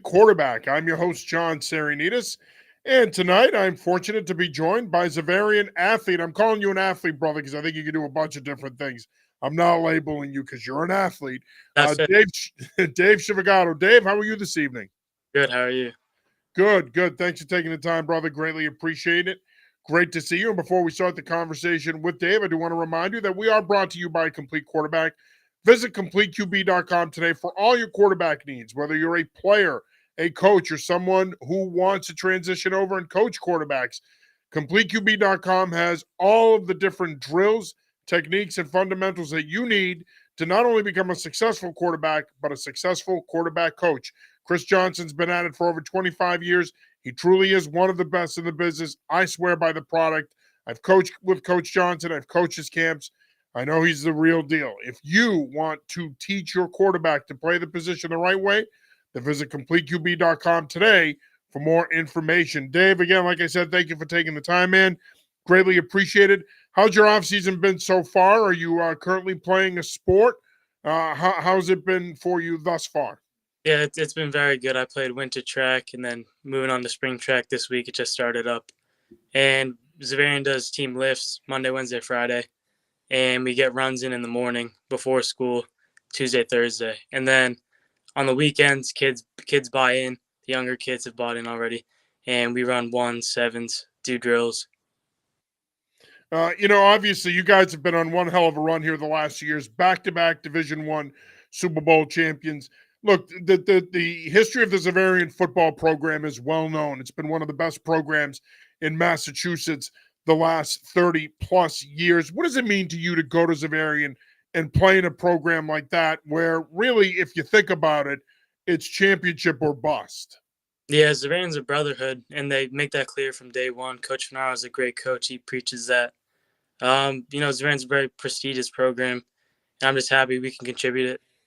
Quarterback. I'm your host, John Saranitas, and tonight I'm fortunate to be joined by Xaverian athlete. I'm calling you an athlete, brother, because I think you can do a bunch of different things. I'm not labeling you because you're an athlete. That's it. Dave, Dave Chiavegato. Dave, how are you this evening? Good. How are you? Good, good. Thanks for taking the time, brother. Greatly appreciate it. Great to see you. And before we start the conversation with Dave, I do want to remind you that we are brought to you by Complete Quarterback. Visit CompleteQB.com today for all your quarterback needs, whether you're a player, a coach, or someone who wants to transition over and coach quarterbacks. CompleteQB.com has all of the different drills, techniques, and fundamentals that you need to not only become a successful quarterback, but a successful quarterback coach. Chris Johnson's been at it for over 25 years. He truly is one of the best in the business. I swear by the product. I've coached with Coach Johnson. I've coached his camps. I know he's the real deal. If you want to teach your quarterback to play the position the right way, then visit CompleteQB.com today for more information. Dave, again, like I said, thank you for taking the time, man. Greatly appreciated. How's your offseason been so far? Are you currently playing a sport? How's it been for you thus far? Yeah, it's been very good. I played winter track and then moving on to spring track this week. It just started up. And Xaverian does team lifts Monday, Wednesday, Friday. And we get runs in the morning before school, Tuesday, Thursday. And then on the weekends, kids buy in. The younger kids have bought in already. And we run 1s, 7s, do drills. Obviously, you guys have been on one hell of a run here the last few years, back-to-back Division I Super Bowl champions. Look, the history of the Xaverian football program is well known. It's been one of the best programs in Massachusetts the last 30-plus years. What does it mean to you to go to Xaverian and play in a program like that where really, if you think about it, it's championship or bust? Yeah, Xaverian's a brotherhood, and they make that clear from day one. Coach Finaro is a great coach. He preaches that. Xaverian's a very prestigious program, and I'm just happy we can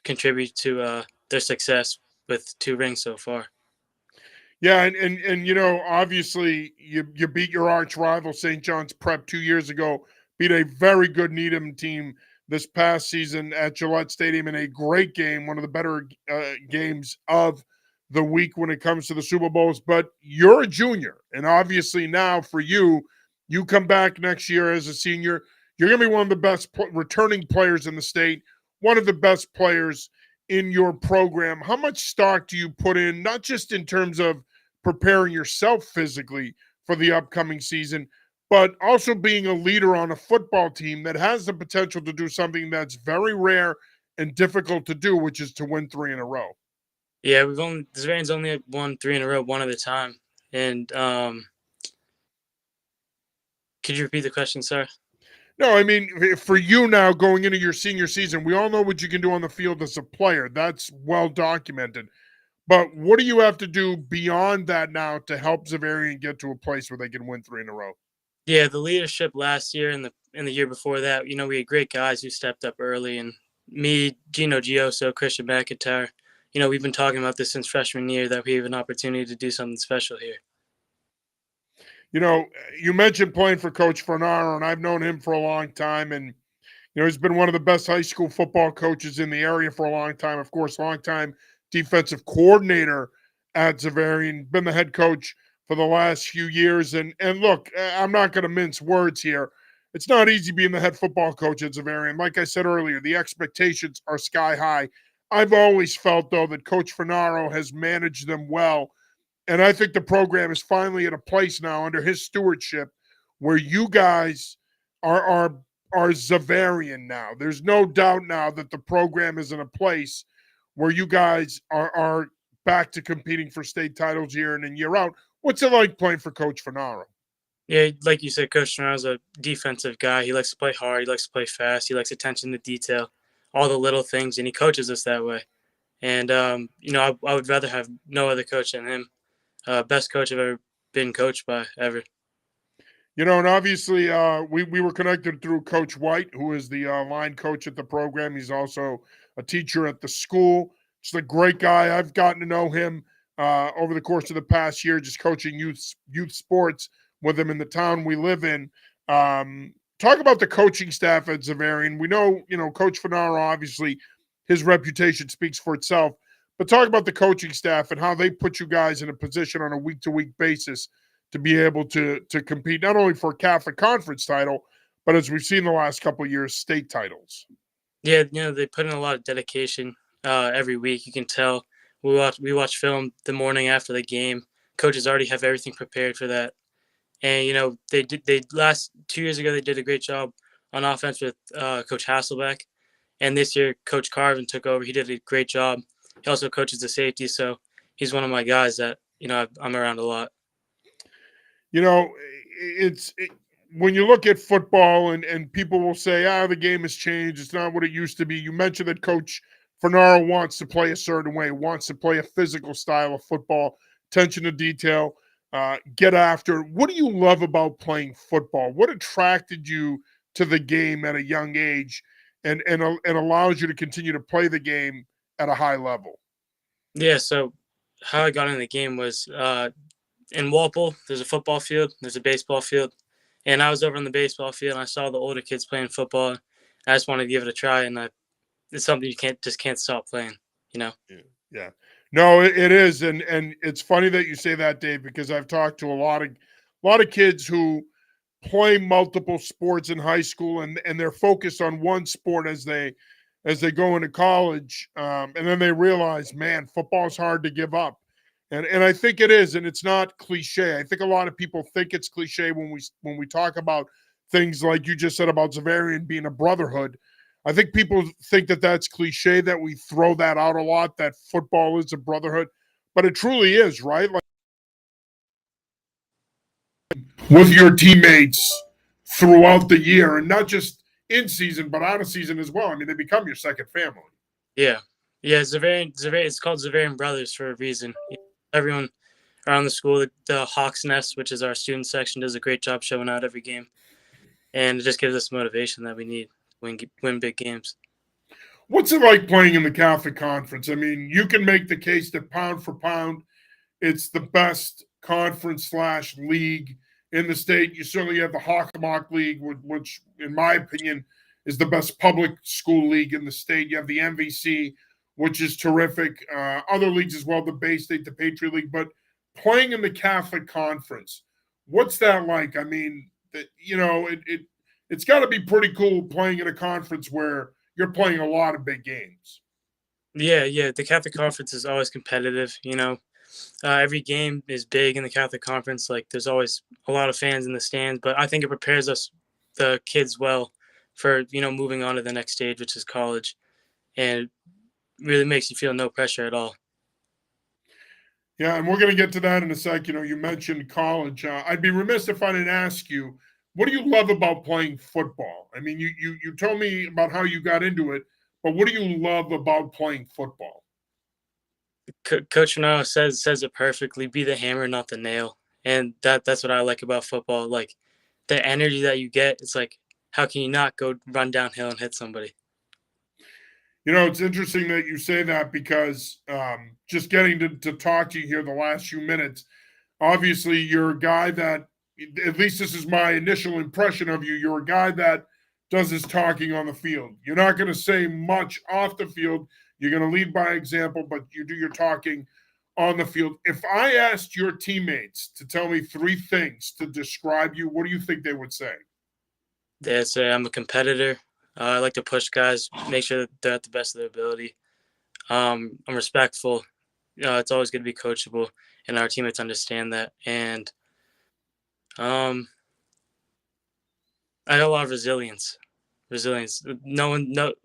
contribute to their success with 2 rings so far. Yeah, and obviously you beat your arch rival St. John's Prep 2 years ago, beat a very good Needham team this past season at Gillette Stadium in a great game, one of the better games of the week when it comes to the Super Bowls. But you're a junior, and obviously now for you, you come back next year as a senior. You're going to be one of the best returning players in the state, one of the best players in your program. How much stock do you put in, not just in terms of preparing yourself physically for the upcoming season, but also being a leader on a football team that has the potential to do something that's very rare and difficult to do, which is to win 3 in a row? Yeah, Xaverian's only won 3 in a row, one at a time. And could you repeat the question, sir? No, I mean, for you now going into your senior season, we all know what you can do on the field as a player. That's well documented. But what do you have to do beyond that now to help Xaverian get to a place where they can win 3 in a row? Yeah, the leadership last year and the year before that, we had great guys who stepped up early. And me, Gino Gioso, Christian McIntyre, we've been talking about this since freshman year that we have an opportunity to do something special here. You mentioned playing for Coach Finaro, and I've known him for a long time. And, he's been one of the best high school football coaches in the area for a long time. Of course, long-time defensive coordinator at Xaverian, been the head coach for the last few years. And look, I'm not going to mince words here. It's not easy being the head football coach at Xaverian. Like I said earlier, the expectations are sky high. I've always felt, though, that Coach Finaro has managed them well. And I think the program is finally at a place now under his stewardship where you guys are Xaverian now. There's no doubt now that the program is in a place where you guys are back to competing for state titles year in and year out. What's it like playing for Coach Finaro? Yeah, like you said, Coach Finaro's a defensive guy. He likes to play hard. He likes to play fast. He likes attention to detail, all the little things, and he coaches us that way. And, I would rather have no other coach than him. Best coach I've ever been coached by, ever. And obviously we were connected through Coach White, who is the line coach at the program. He's also a teacher at the school. Just a great guy. I've gotten to know him over the course of the past year, just coaching youth sports with him in the town we live in. Talk about the coaching staff at Xaverian. We know, Coach Finaro, obviously, his reputation speaks for itself. but talk about the coaching staff and how they put you guys in a position on a week-to-week basis to be able to compete not only for a Catholic Conference title, but as we've seen the last couple of years, state titles. Yeah, they put in a lot of dedication every week. You can tell. We watch film the morning after the game. Coaches already have everything prepared for that. And they last 2 years ago they did a great job on offense with Coach Hasselbeck, and this year Coach Carvin took over. He did a great job. He also coaches the safety, so he's one of my guys that I'm around a lot. It's when you look at football and people will say, the game has changed. It's not what it used to be. You mentioned that Coach Fernaro wants to play a certain way, wants to play a physical style of football, attention to detail, get after. What do you love about playing football? What attracted you to the game at a young age and allows you to continue to play the game at a high level? Yeah, so how I got in the game was in Walpole, there's a football field, there's a baseball field, and I was over on the baseball field and I saw the older kids playing football. I just wanted to give it a try, and it's something you can't stop playing. Yeah. No, it is, and it's funny that you say that, Dave, because I've talked to a lot of kids who play multiple sports in high school, and they're focused on one sport as they go into college, and then they realize, man, football's hard to give up. And I think it is, and it's not cliche. I think a lot of people think it's cliche when we talk about things like you just said about Xaverian being a brotherhood. I think people think that that's cliche, that we throw that out a lot, that football is a brotherhood, but it truly is, right? Like with your teammates throughout the year, and not just in season, but out of season as well. I mean, they become your second family. Yeah, Xaverian. It's called Xaverian Brothers for a reason. Everyone around the school, the Hawks Nest, which is our student section, does a great job showing out every game, and it just gives us motivation that we need to win big games. What's it like playing in the Catholic Conference? I mean, you can make the case that pound for pound, it's the best conference / league in the state. You certainly have the Hockomock League, which, in my opinion, is the best public school league in the state. You have the MVC, which is terrific. Other leagues as well, the Bay State, the Patriot League. But playing in the Catholic Conference, what's that like? I mean, it's got to be pretty cool playing in a conference where you're playing a lot of big games. Yeah. The Catholic Conference is always competitive. Every game is big in the Catholic Conference. Like, there's always a lot of fans in the stands, but I think it prepares us, the kids, well for moving on to the next stage, which is college, and really makes you feel no pressure at all. Yeah, and we're going to get to that in a sec. You mentioned college. I'd be remiss if I didn't ask you, what do you love about playing football? I mean, you told me about how you got into it, but what do you love about playing football? Coach Fernando says it perfectly. Be the hammer, not the nail, and that's what I like about football. Like, the energy that you get. It's like, how can you not go run downhill and hit somebody? It's interesting that you say that because just getting to talk to you here the last few minutes, obviously you're a guy that, at least this is my initial impression of you, you're a guy that does his talking on the field. You're not going to say much off the field. You're going to lead by example, but you do your talking on the field. If I asked your teammates to tell me 3 things to describe you, what do you think they would say? They'd say I'm a competitor. I like to push guys, make sure that they're at the best of their ability. I'm respectful. It's always good to be coachable, and our teammates understand that. And I got a lot of resilience. It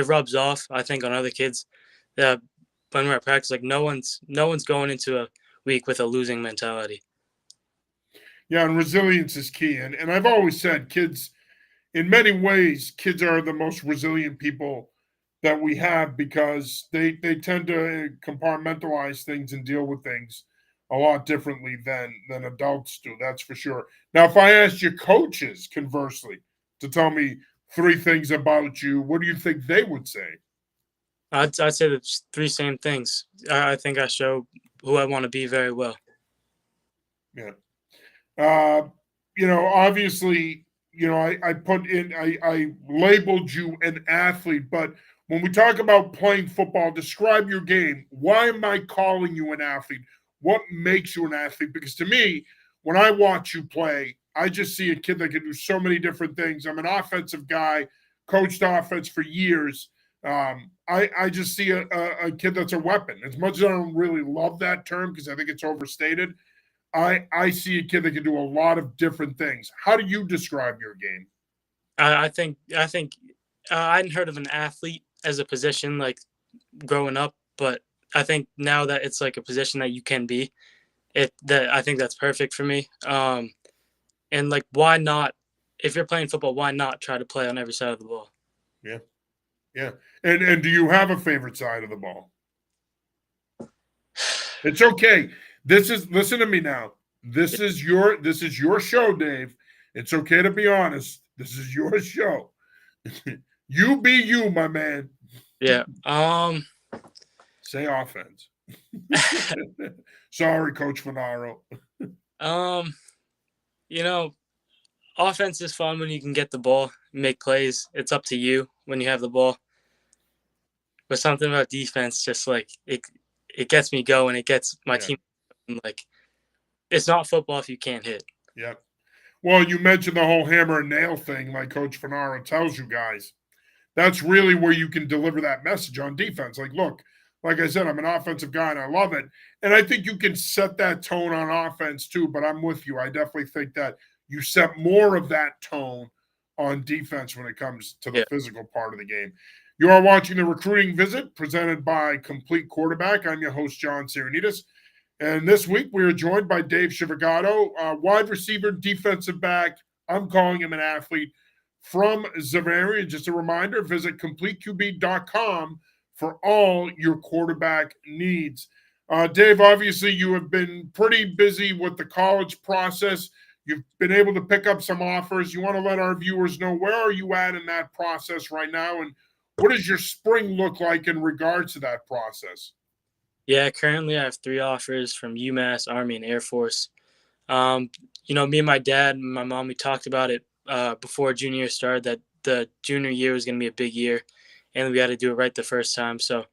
rubs off, I think, on other kids. That when we're at practice, like, no one's going into a week with a losing mentality. Yeah, and resilience is key. And I've always said kids, in many ways, kids are the most resilient people that we have because they tend to compartmentalize things and deal with things a lot differently than adults do. That's for sure. Now, if I asked your coaches, conversely, to tell me 3 things about you, what do you think they would say? I'd say the 3 same things. I think I show who I want to be very well. Yeah. Obviously, I put in, I labeled you an athlete, but when we talk about playing football, describe your game. Why am I calling you an athlete? What makes you an athlete? Because to me, when I watch you play, I just see a kid that can do so many different things. I'm an offensive guy, coached offense for years. I just see a kid that's a weapon. As much as I don't really love that term because I think it's overstated, I see a kid that can do a lot of different things. How do you describe your game? I think I hadn't heard of an athlete as a position like growing up, but I think now that it's like a position that you can be, I think that's perfect for me. And like, why not? If you're playing football, why not try to play on every side of the ball? Yeah, yeah. And do you have a favorite side of the ball? It's okay. Listen to me now. This is your show, Dave. It's okay to be honest. This is your show. You be you, my man. Yeah. Say offense. Sorry, Coach Finaro. Um, you know, offense is fun when you can get the ball, make plays. It's up to you when you have the ball. But something about defense, just like it gets me going. It gets my team like it's not football if you can't hit. Yep. Well, you mentioned the whole hammer and nail thing, like Coach Finaro tells you guys. That's really where you can deliver that message on defense. Like, look, like I said, I'm an offensive guy and I love it. And I think you can set that tone on offense too, but I'm with you. I definitely think that you set more of that tone on defense when it comes to the physical part of the game. You are watching the Recruiting Visit presented by Complete Quarterback. I'm your host, John Serenitas. And this week we are joined by Dave Chiavegato, wide receiver, defensive back. I'm calling him an athlete from Xaverian. Just a reminder, visit CompleteQB.com for all your quarterback needs. Dave, obviously you have been pretty busy with the college process. You've been able to pick up some offers. You want to let our viewers know, where are you at in that process right now? And what does your spring look like in regards to that process? Yeah, currently I have 3 offers from UMass, Army, and Air Force. Me and my dad and my mom, we talked about it before junior year started, that the junior year was going to be a big year, and we had to do it right the first time. So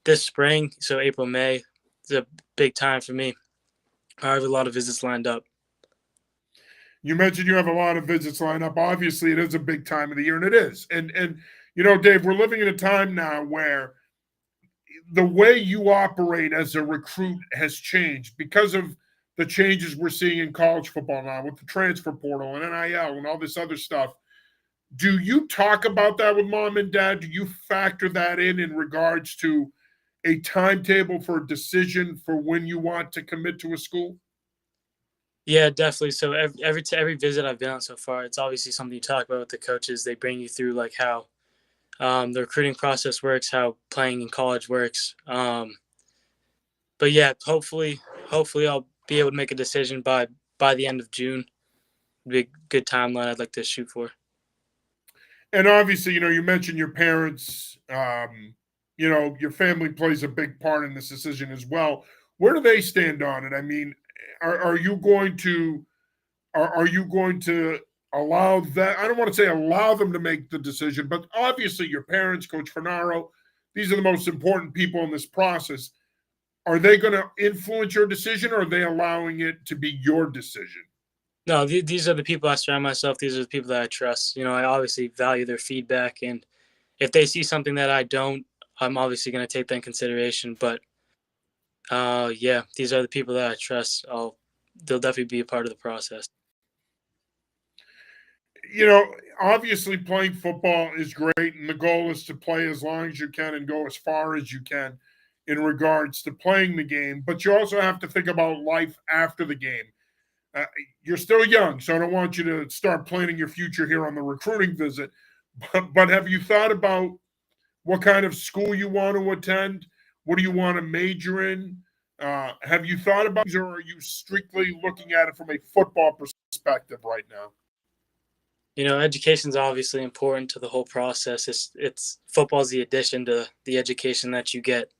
this spring, so April, May, is a big time for me. I have a lot of visits lined up. You mentioned you have a lot of visits lined up. Obviously, it is a big time of the year, and it is. And Dave, we're living in a time now where the way you operate as a recruit has changed because of the changes we're seeing in college football now with the transfer portal and NIL and all this other stuff. Do you talk about that with mom and dad? Do you factor that in regards to a timetable for a decision for when you want to commit to a school? Yeah, definitely. So every visit I've been on so far, it's obviously something you talk about with the coaches. They bring you through like how the recruiting process works, how playing in college works. But yeah, hopefully I'll be able to make a decision by the end of June. Be a good timeline I'd like to shoot for. And obviously, you mentioned your parents. Your family plays a big part in this decision as well. Where do they stand on it? I mean, are you going to allow that? I don't want to say allow them to make the decision, but obviously your parents, Coach Finaro, these are the most important people in this process. Are they going to influence your decision, or are they allowing it to be your decision? No, these are the people I surround myself. These are the people that I trust. I obviously value their feedback, and if they see something that I don't, I'm obviously going to take that in consideration. But these are the people that I trust. They'll definitely be a part of the process. Obviously playing football is great, and the goal is to play as long as you can and go as far as you can in regards to playing the game. But you also have to think about life after the game. You're still young, so I don't want you to start planning your future here on the Recruiting Visit. But have you thought about what kind of school you want to attend? What do you want to major in? Have you thought about, or are you strictly looking at it from a football perspective right now? Education is obviously important to the whole process. It's football's the addition to the education that you get.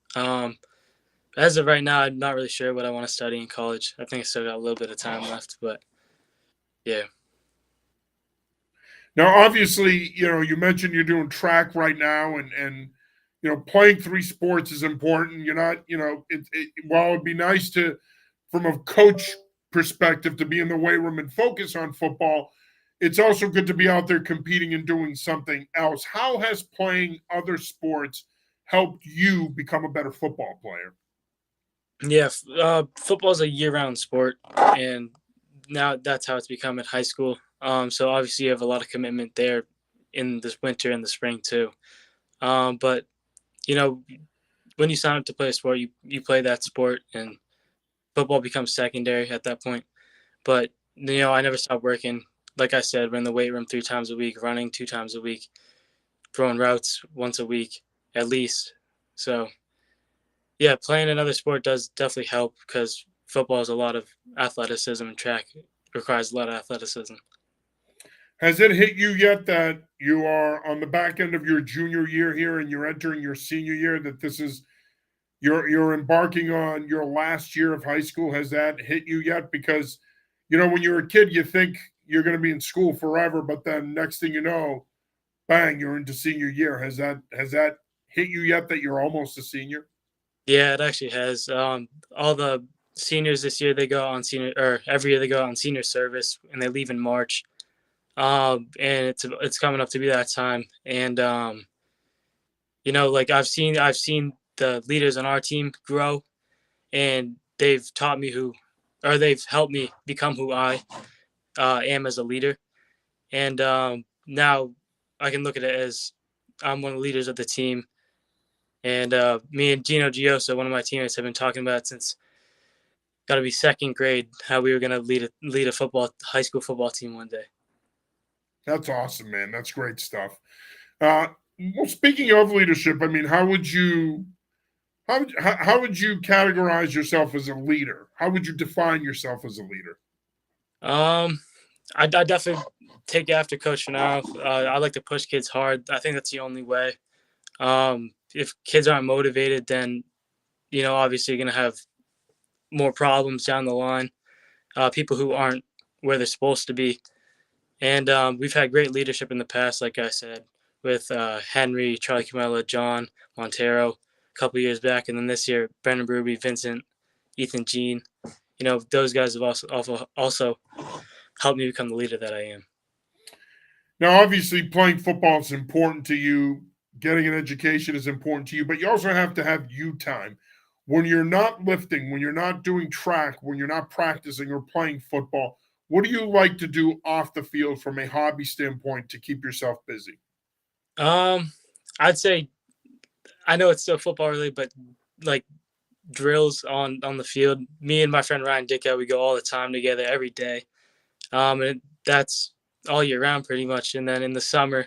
As of right now, I'm not really sure what I want to study in college. I think I still got a little bit of time left, but yeah. Now, obviously, you mentioned you're doing track right now, and playing 3 sports is important. You're not, while it'd be nice to, from a coach perspective, to be in the weight room and focus on football, it's also good to be out there competing and doing something else. How has playing other sports helped you become a better football player? Yeah, football is a year-round sport, and now that's how it's become at high school. So obviously you have a lot of commitment there in this winter and the spring too. But you know, when you sign up to play a sport, you play that sport, and football becomes secondary at that point. But I never stopped working. Like I said, we're in the weight room 3 times a week, running 2 times a week, throwing routes once a week at least. So yeah, playing another sport does definitely help because football is a lot of athleticism and track requires a lot of athleticism. Has it hit you yet that you are on the back end of your junior year here and you're entering your senior year, that this is you're embarking on your last year of high school? Has that hit you yet? Because when you're a kid, you think you're going to be in school forever, but then next thing you know, bang, you're into senior year. Has that hit you yet that you're almost a senior? Yeah, it actually has. All the seniors this year they go on senior, or every year they go on senior service, and they leave in March. And it's coming up to be that time, and like I've seen the leaders on our team grow, and they've taught me or they've helped me become who I am as a leader. And now I can look at it as I'm one of the leaders of the team. And me and Gino Giosa, one of my teammates, have been talking about it since got to be second grade how we were going to lead a high school football team one day. That's awesome, man. That's great stuff. Uh, well, speaking of leadership, I mean, how would you categorize yourself as a leader? How would you define yourself as a leader? Um, I definitely take after Coach now. I like to push kids hard. I think that's the only way. If kids aren't motivated, then obviously you're gonna have more problems down the line. People who aren't where they're supposed to be, and we've had great leadership in the past, like I said, with Henry, Charlie Camella, John Montero, a couple years back, and then this year Brendan Ruby, Vincent, Ethan Jean. Those guys have also helped me become the leader that I am. Now, obviously, playing football is important to you. Getting an education is important to you, but you also have to have you time. When you're not lifting, when you're not doing track, when you're not practicing or playing football, what do you like to do off the field from a hobby standpoint to keep yourself busy? Um, I'd say I know it's still football related, but like drills on the field. Me and my friend Ryan Dickow, we go all the time together every day. And that's all year round pretty much. And then in the summer,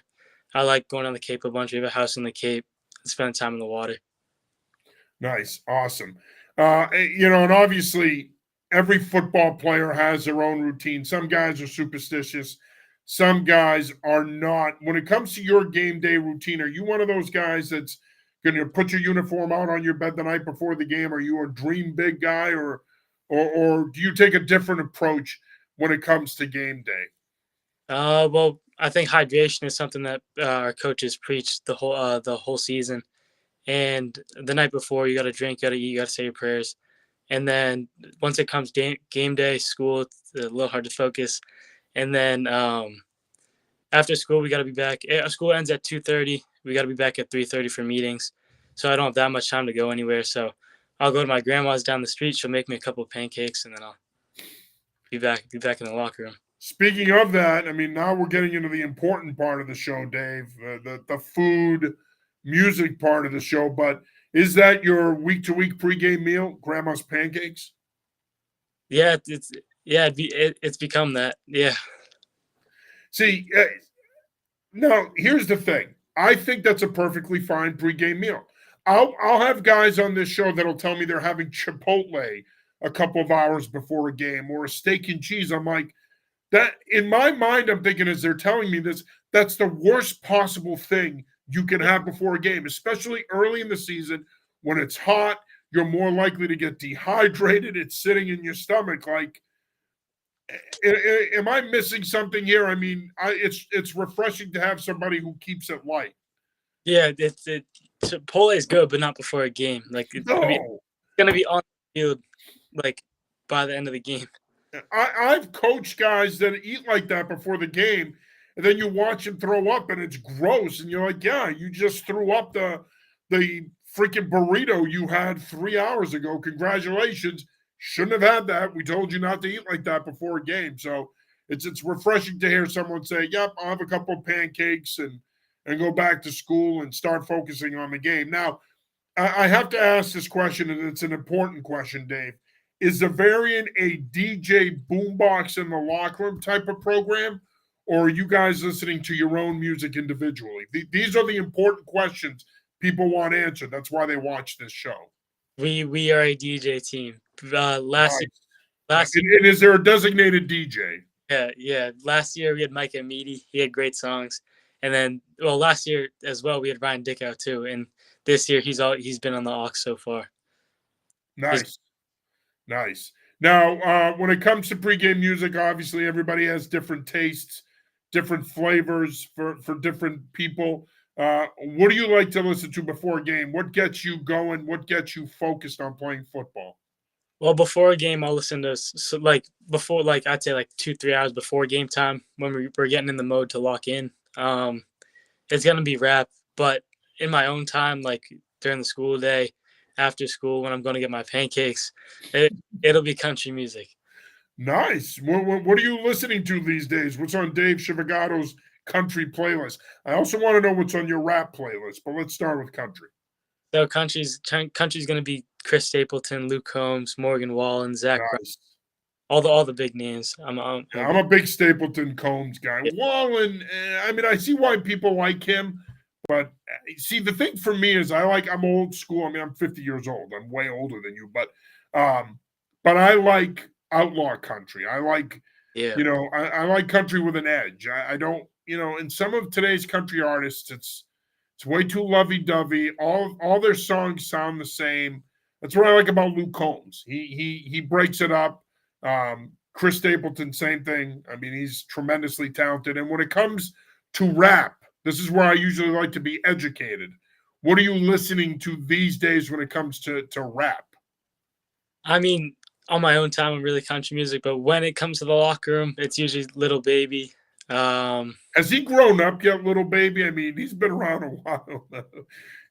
I like going on the Cape a bunch. We have a house in the Cape and spend time in the water. Nice, awesome. And obviously, every football player has their own routine. Some guys are superstitious, some guys are not. When it comes to your game day routine, are you one of those guys that's going to put your uniform out on your bed the night before the game? Are you a dream big guy, or do you take a different approach when it comes to game day? Well, I think hydration is something that our coaches preach the whole season. And the night before, you got to drink, you got to eat, you got to say your prayers. And then once it comes game day, school, it's a little hard to focus. And then after school, we got to be back. School ends at 2:30. We got to be back at 3:30 for meetings. So I don't have that much time to go anywhere. So I'll go to my grandma's down the street. She'll make me a couple of pancakes, and then I'll be back in the locker room. Speaking of that, I mean, now we're getting into the important part of the show, Dave, the food, music part of the show. But is that your week to week pregame meal, Grandma's pancakes? Yeah, it's become that. Yeah. See, now here's the thing. I think that's a perfectly fine pregame meal. I'll have guys on this show that'll tell me they're having Chipotle a couple of hours before a game or a steak and cheese. I'm like, that in my mind, I'm thinking as they're telling me this, that's the worst possible thing you can have before a game, especially early in the season when it's hot. You're more likely to get dehydrated. It's sitting in your stomach. Like, am I missing something here? I mean, it's refreshing to have somebody who keeps it light. Yeah, Chipotle is good, but not before a game. Like No. gonna be on the field like by the end of the game. I've coached guys that eat like that before the game, and then you watch them throw up, and it's gross. And you're like, yeah, you just threw up the freaking burrito you had 3 hours ago. Congratulations. Shouldn't have had that. We told you not to eat like that before a game. So it's refreshing to hear someone say, yep, I'll have a couple of pancakes and go back to school and start focusing on the game. Now, I have to ask this question, and it's an important question, Dave. Is Xaverian a DJ boombox in the locker room type of program, or are you guys listening to your own music individually? These are the important questions people want answered. That's why they watch this show. We are a DJ team. Last year, Nice. last year, And is there a designated DJ? yeah. Last year we had Mike Amidi. He had great songs, and then last year as well we had Ryan Dickow too. And this year he's been on the aux so far. He's Nice. Nice. Now, when it comes to pregame music, obviously everybody has different tastes, different flavors for different people. What do you like to listen to before a game? What gets you going? What gets you focused on playing football? Well, before a game, I'll listen to before I'd say like 2-3 hours before game time when we're getting in the mode to lock in. It's gonna be rap, but in my own time, like during the school day, after school when I'm going to get my pancakes, it'll be country music. Nice. What are you listening to these days? What's on Dave Chiavegato's country playlist? I also want to know what's on your rap playlist, but let's start with country. So country's gonna be Chris Stapleton, Luke Combs, Morgan Wallen, Zach Brown, Nice. all the big names. I'm a big Stapleton Combs guy. Yeah. Wallen, I mean, I see why people like him, but see, the thing for me is I'm old school. I mean, I'm 50 years old. I'm way older than you, but I like outlaw country. I like, Yeah. I like country with an edge. I don't, in some of today's country artists, it's way too lovey-dovey. All their songs sound the same. That's what I like about Luke Combs. He breaks it up. Chris Stapleton, same thing. I mean, he's tremendously talented. And when it comes to rap, this is where I usually like to be educated. What are you listening to these days when it comes to rap? I mean, on my own time, I'm really country music, but when it comes to the locker room, it's usually Little Baby. Has he grown up yet, little baby? I mean, he's been around a while now.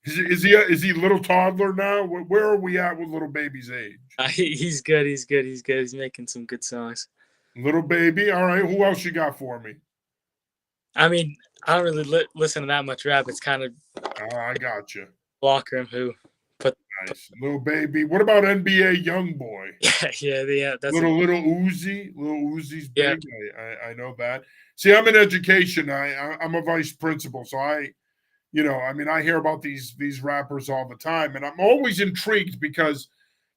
Is he a little toddler now? Where are we at with little baby's age? He's good. He's good. He's good. He's making some good songs. Little baby. All right. Who else you got for me? I mean, I don't really listen to that much rap. It's kind of I got you. locker room who put Nice. Little baby. What about NBA young boy? yeah. That's little Uzi. Little Uzi's yeah. big. I know that. See, I'm in education. I'm a vice principal, so I mean, I hear about these rappers all the time, and I'm always intrigued because,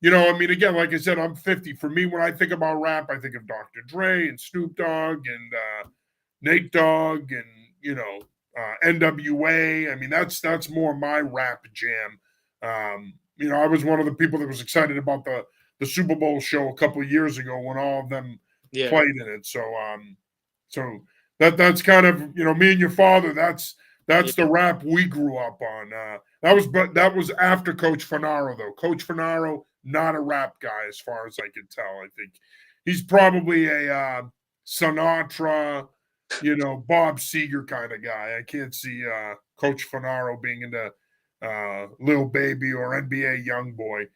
I mean, again, like I said, I'm 50. For me, when I think about rap, I think of Dr. Dre and Snoop Dogg and Nate Dogg and NWA. I mean, that's more my rap jam. I was one of the people that was excited about the Super Bowl show a couple of years ago when all of them played in it. So that's kind of me and your father. That's the rap we grew up on. That was after Coach Fanaro though. Coach Fanaro, not a rap guy as far as I can tell. I think he's probably a Sinatra, Bob Seger kind of guy. I can't see Coach Fanaro being into Lil Baby or NBA Youngboy.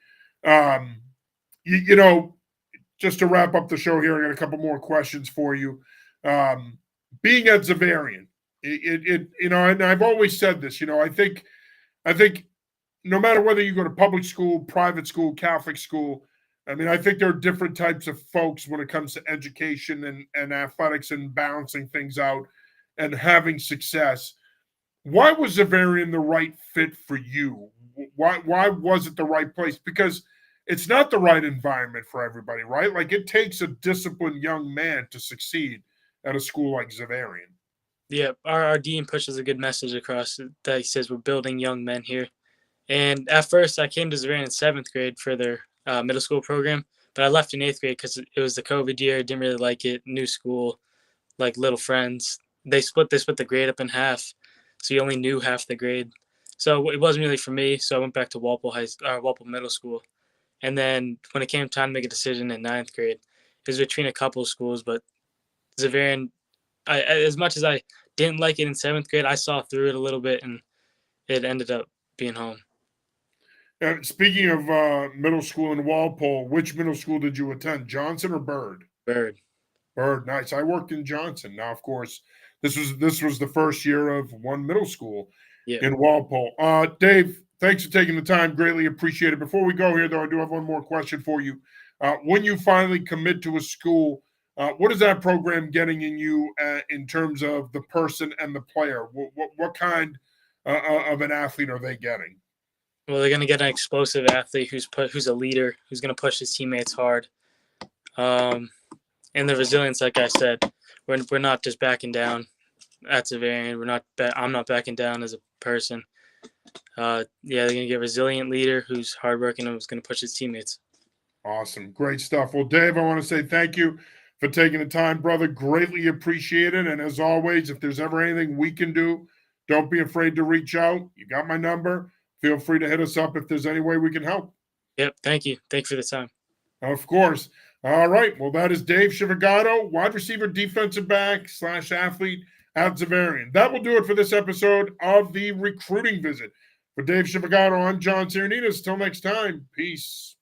Just to wrap up the show here, I got a couple more questions for you. Being at Xaverian, and I've always said this. I think no matter whether you go to public school, private school, Catholic school, I mean, I think there are different types of folks when it comes to education and athletics and balancing things out and having success. Why was Xaverian the right fit for you? Why was it the right place? Because it's not the right environment for everybody, right? Like it takes a disciplined young man to succeed at a school like Xaverian. Yeah, our dean pushes a good message across that he says we're building young men here. And at first, I came to Xaverian in 7th grade for their middle school program, but I left in 8th grade because it was the COVID year. Didn't really like it. New school, like little friends. They split the grade up in half, so you only knew half the grade. So it wasn't really for me. So I went back to Walpole Middle School. And then when it came time to make a decision in 9th grade, it was between a couple of schools, but Xaverian, as much as I didn't like it in 7th grade, I saw through it a little bit, and it ended up being home. Speaking of middle school in Walpole, which middle school did you attend, Johnson or Bird? Bird. Bird, nice. I worked in Johnson. Now, of course, this was the first year of one middle school in Walpole. Dave, thanks for taking the time. Greatly appreciate it. Before we go here, though, I do have one more question for you. When you finally commit to a school, what is that program getting in you in terms of the person and the player? What kind of an athlete are they getting? Well, they're going to get an explosive athlete who's a leader, who's going to push his teammates hard. And the resilience, like I said, we're not just backing down at Xaverian. I'm not backing down as a person. They're going to get a resilient leader who's hardworking and who's going to push his teammates. Awesome. Great stuff. Well, Dave, I want to say thank you for taking the time, brother. Greatly appreciate it. And as always, if there's ever anything we can do, don't be afraid to reach out. You got my number. Feel free to hit us up if there's any way we can help. Yep. Thank you. Thanks for the time. Of course. All right. Well, that is Dave Chiavegato, wide receiver, defensive back / athlete at Xaverian. That will do it for this episode of the Recruiting Visit. For Dave Chiavegato, I'm John Sirenitas. Till next time, peace.